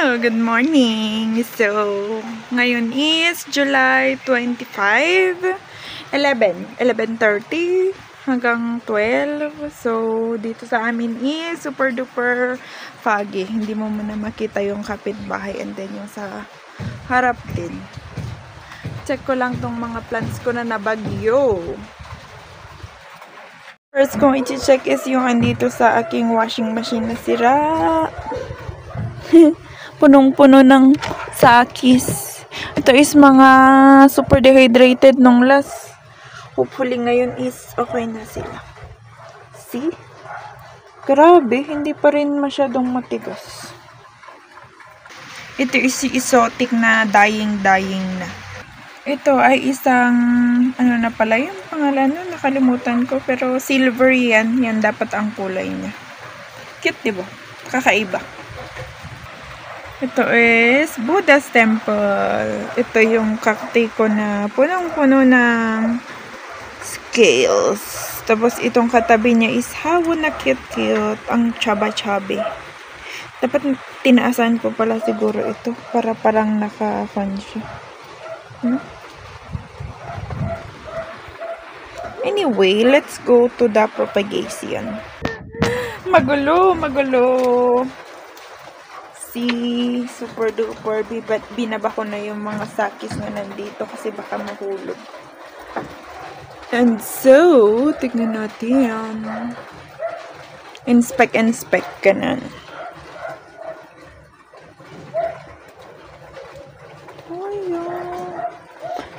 Hello, good morning. So, ngayon is July 25, 11:30 hanggang 12. So, dito sa amin is super duper foggy. Hindi mo muna makita yung kapitbahay and then yung sa harap din. Check ko lang tong mga plants ko na nabagyo. First kong i-check is yung andito sa aking washing machine na sira. Punong-puno ng sakis. Ito is mga super dehydrated nung last. Hopefully ngayon is okay na sila. See? Grabe, hindi pa rin masyadong matigas. Ito is si exotic na dying na. Ito ay isang, ano na pala yung pangalan nun? Nakalimutan ko. Pero silver yan. Yan dapat ang kulay niya. Cute, diba? Kakaiba. Ito is Buddha's Temple. Ito yung cacti ko na punong-puno ng scales. Tapos itong katabi niya is how na cute-cute. Ang chaba-chabi. Dapat tinaasan ko pala siguro ito. Para parang naka-fan siya. Anyway, let's go to the propagation. Magulo. See, super duper. Binaba ko na yung mga sakis na nandito kasi baka mahulog. And so, tignan natin. Inspect ganun.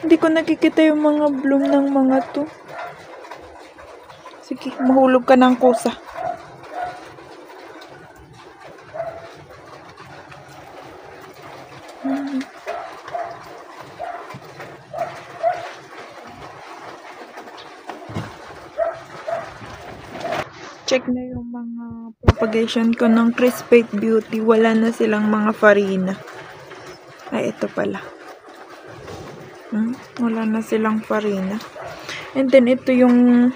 Hindi ko nakikita yung mga bloom ng mga to. Sige, mahulog ka ng kusa. Check na yung mga propagation ko ng Crispate Beauty. Wala na silang mga farina. Ay, ito pala. Wala na silang farina. And then, ito yung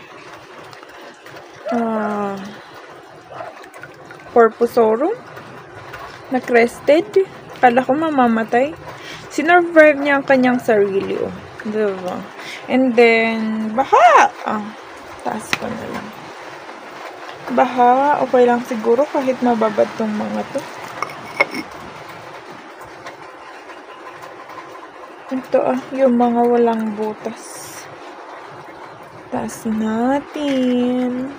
Porposorum na crested. Kala ko mamamatay. Sinurvive niya ang kanyang sarili. Oh. Diba? And then, baha! Taas ko na lang. Baha, okay lang siguro kahit mababad tong mga to. Ito yung mga walang butas. Taas natin.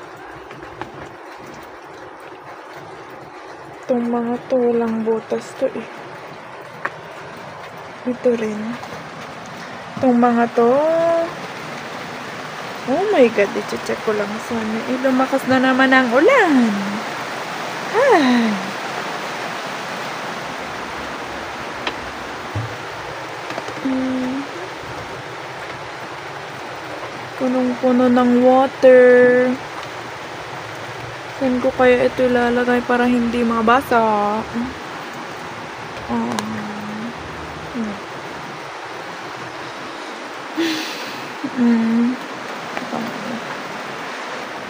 Itong mga to walang butas to eh. Ito rin. Itong mga to. Oh my God, i-check ko lang sana. Lumakas na naman ang ulan. Ay. Punong-puno ng water. Saan ko kaya ito ilalagay para hindi mabasa?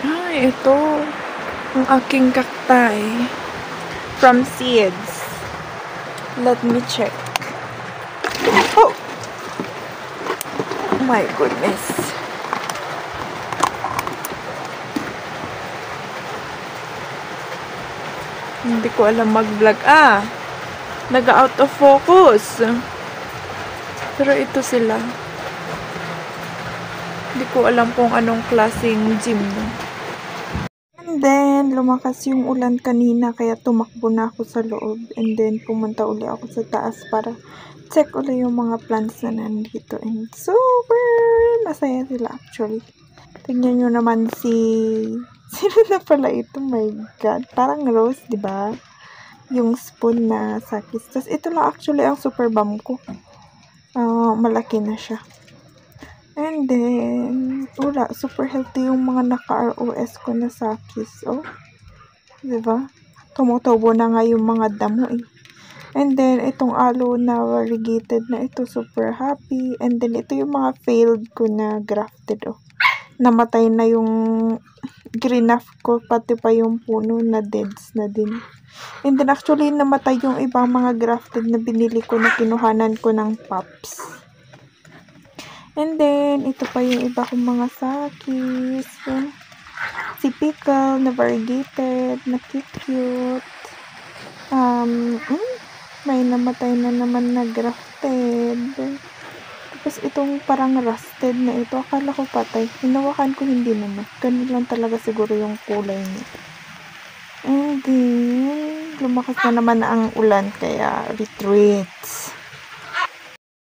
Ay, ito. Ang aking cacti. From seeds. Let me check. Oh! My goodness. Hindi ko alam mag-vlog. Nag-out of focus. Pero ito sila. Hindi ko alam kung anong klaseng gym. And then, lumakas yung ulan kanina kaya tumakbo na ako sa loob. And then, pumunta uli ako sa taas para check uli yung mga plants na nandito. And super masaya sila actually. Tignan nyo naman sino na pala ito? My God. Parang rose, di ba? Yung spoon na sakis. Tapos ito lang actually ang super bomb ko. Malaki na siya. And then, wala. Super healthy yung mga naka-ROS ko na sakis. Oh. Di ba? Tumutubo na nga yung mga damo eh. And then, itong aloe na variegated na ito. Super happy. And then, ito yung mga failed ko na grafted. Oh. Namatay na yung green ko, pati pa yung puno na deads na din. And then actually namatay yung ibang mga grafted na binili ko na kinuhanan ko ng pups. And then ito pa yung iba kong mga sakis. Si Pickle na variegated, na cute. May namatay na naman na grafted. Tapos itong parang rusted na ito, akala ko patay. Hinawakan ko, hindi naman. Ganun lang talaga siguro yung kulay niya. And then, lumakas na naman ang ulan, kaya retreats.